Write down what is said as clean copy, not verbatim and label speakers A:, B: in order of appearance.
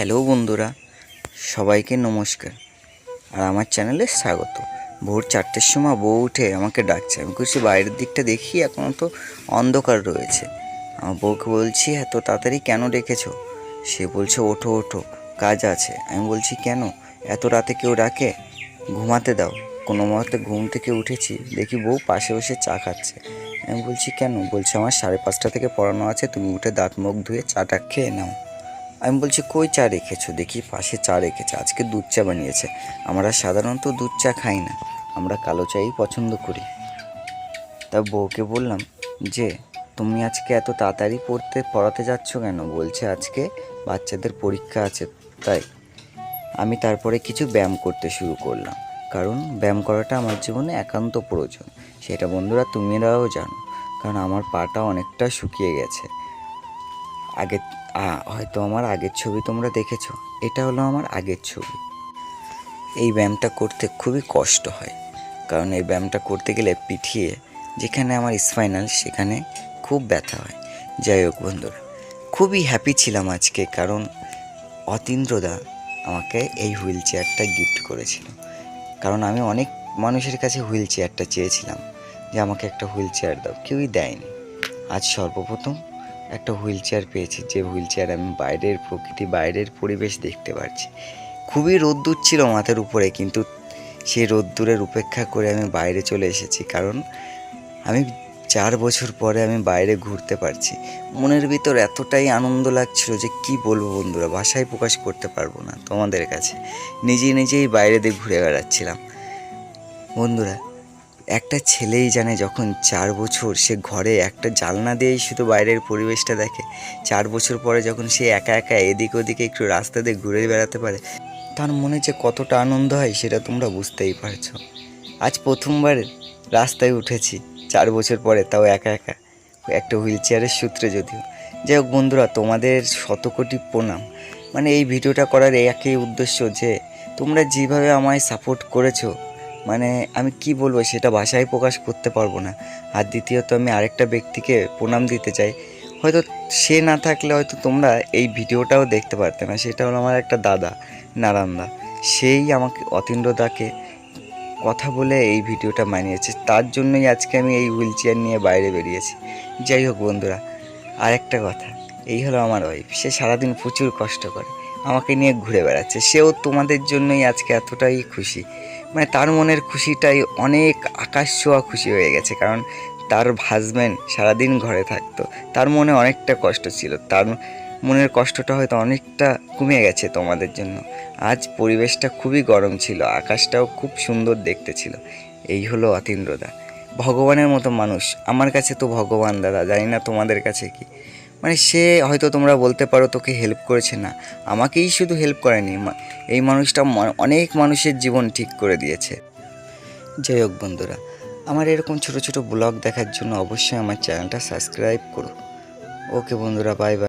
A: Hello বন্ধুরা, সবাইকে নমস্কার। আর আমার চ্যানেলে স্বাগত। ভোর 4টের সময় বউ উঠে আমাকে ডাকছে। আমি বলছি বাইরের দিকটা দেখি, এখনও তো অন্ধকার রয়েছে। আমার বউকে বলছি এত তাড়াতাড়ি কেন ডেকেছো? সে বলছে ওঠো ওঠো, কাজ আছে। আমি বলছি কেন, এত রাতে কেউ ডাকে? ঘুমাতে দাও। কোনো মতে ঘুম থেকে উঠেছি, দেখি বউ পাশে বসে চা খাচ্ছে। আমি বলছি কেন? বলছে আমার 5:30 থেকে পড়ানো আছে, তুমি উঠে দাঁত মুখ ধুয়ে চাটা খেয়ে নাও। আমি বলছি কই চা রেখেছো? দেখি পাশে চা রেখেছে, আজকে দুধ চা বানিয়েছে। আমরা সাধারণত দুধ চা খাই না, আমরা কালো চাই পছন্দ করি। তা বউকে বললাম যে তুমি আজকে এত তাড়াতাড়ি পড়াতে যাচ্ছ কেন? বলছে আজকে বাচ্চাদের পরীক্ষা আছে তাই। আমি তারপরে কিছু ব্যায়াম করতে শুরু করলাম, কারণ ব্যায়াম করাটা আমার জীবনে একান্ত প্রয়োজন। সেটা বন্ধুরা তুমিরাও জানো, কারণ আমার পাটা অনেকটা শুকিয়ে গেছে। আগে হয়তো আমার আগের ছবি তোমরা দেখেছো, এটা হলো আমার আগের ছবি। এই ব্যায়ামটা করতে খুবই কষ্ট হয়, কারণ এই ব্যায়ামটা করতে গেলে পিঠিয়ে যেখানে আমার স্পাইনাল সেখানে খুব ব্যথা হয়। যাই হোক বন্ধুরা, খুবই হ্যাপি ছিলাম আজকে, কারণ অতীন্দ্রদা আমাকে এই হুইল চেয়ারটা গিফট করেছিল। কারণ আমি অনেক মানুষের কাছে হুইল চেয়ারটা চেয়েছিলাম যে আমাকে একটা হুইল চেয়ার দাও, কেউই দেয়নি। আজ সর্বপ্রথম একটা হুইল চেয়ার পেয়েছি, যে হুইল চেয়ার আমি বাইরের প্রকৃতি, বাইরের পরিবেশ দেখতে পারছি। খুবই রোদ্দুর ছিল মাথার উপরে, কিন্তু সেই রোদ্দুরের উপেক্ষা করে আমি বাইরে চলে এসেছি, কারণ আমি 4 বছর পরে আমি বাইরে ঘুরতে পারছি। মনের ভিতর এতটাই আনন্দ লাগছিল যে কি বলবো বন্ধুরা, ভাষায় প্রকাশ করতে পারবো না তোমাদের কাছে। নিজেই বাইরে দিয়ে ঘুরে বেড়াচ্ছিলাম বন্ধুরা। একটা ছেলেই জানে যখন 4 বছর সে ঘরে একটা জানলা দিয়েই শুধু বাইরের পরিবেশটা দেখে, 4 বছর পরে যখন সে একা একা এদিক ওদিকে একটু রাস্তা দিয়ে ঘুরে বেড়াতে পারে, তার মনে যে কতটা আনন্দ হয় সেটা তোমরা বুঝতেই পারছো। আজ প্রথমবার রাস্তায় উঠেছি 4 বছর পরে, তাও একা একা, একটা হুইল চেয়ারের সূত্রে যদিও। যাই হোক বন্ধুরা, তোমাদের শতকোটি প্রণাম। মানে এই ভিডিওটা করার একই উদ্দেশ্য যে তোমরা যেভাবে আমায় সাপোর্ট করেছো, মানে আমি কি বলবো সেটা ভাষায় প্রকাশ করতে পারবো না। আর দ্বিতীয়ত আমি আরেকটা ব্যক্তিকে প্রণাম দিতে চাই, হয়তো সে না থাকলে হয়তো তোমরা এই ভিডিওটাও দেখতে পারতে না। সেটা হলো আমার একটা দাদা, নারায়ণদা। সেই আমাকে অতীন্দ্রদাকে কথা বলে এই ভিডিওটা বানিয়েছে, তার জন্যই আজকে আমি এই হুইল চেয়ার নিয়ে বাইরে বেরিয়েছি। যাই হোক বন্ধুরা, আর একটা কথা, এই হলো আমার ওয়াইফ। সে সারাদিন প্রচুর কষ্ট করে, আমাকে নিয়ে ঘুরে বেড়াচ্ছে। সেও তোমাদের জন্যই আজকে এতটাই খুশি, মানে তার মনের খুশিটাই অনেক আকাশ ছোঁয়া খুশি হয়ে গেছে। কারণ তার হাজব্যান্ড সারাদিন ঘরে থাকতো, তার মনে অনেকটা কষ্ট ছিল, তার মনের কষ্টটা হয়তো অনেকটা কমে গেছে তোমাদের জন্য। আজ পরিবেশটা খুবই গরম ছিল, আকাশটাও খুব সুন্দর দেখতে ছিল। এই হলো অতীন্দ্রদা, ভগবানের মতো মানুষ। আমার কাছে তো ভগবান দাদা, জানি না তোমাদের কাছে কি। মানে সে হয়তো তোমরা বলতে পারো তোকে হেল্প করেছে, না, আমাকেই শুধু হেল্প করেনি, এই মানুষটা অনেক মানুষের জীবন ঠিক করে দিয়েছে। যাই হোক বন্ধুরা, আমার এরকম ছোট ছোট ব্লগ দেখার জন্য অবশ্যই আমার চ্যানেলটা সাবস্ক্রাইব করো। ওকে বন্ধুরা, বাই বাই।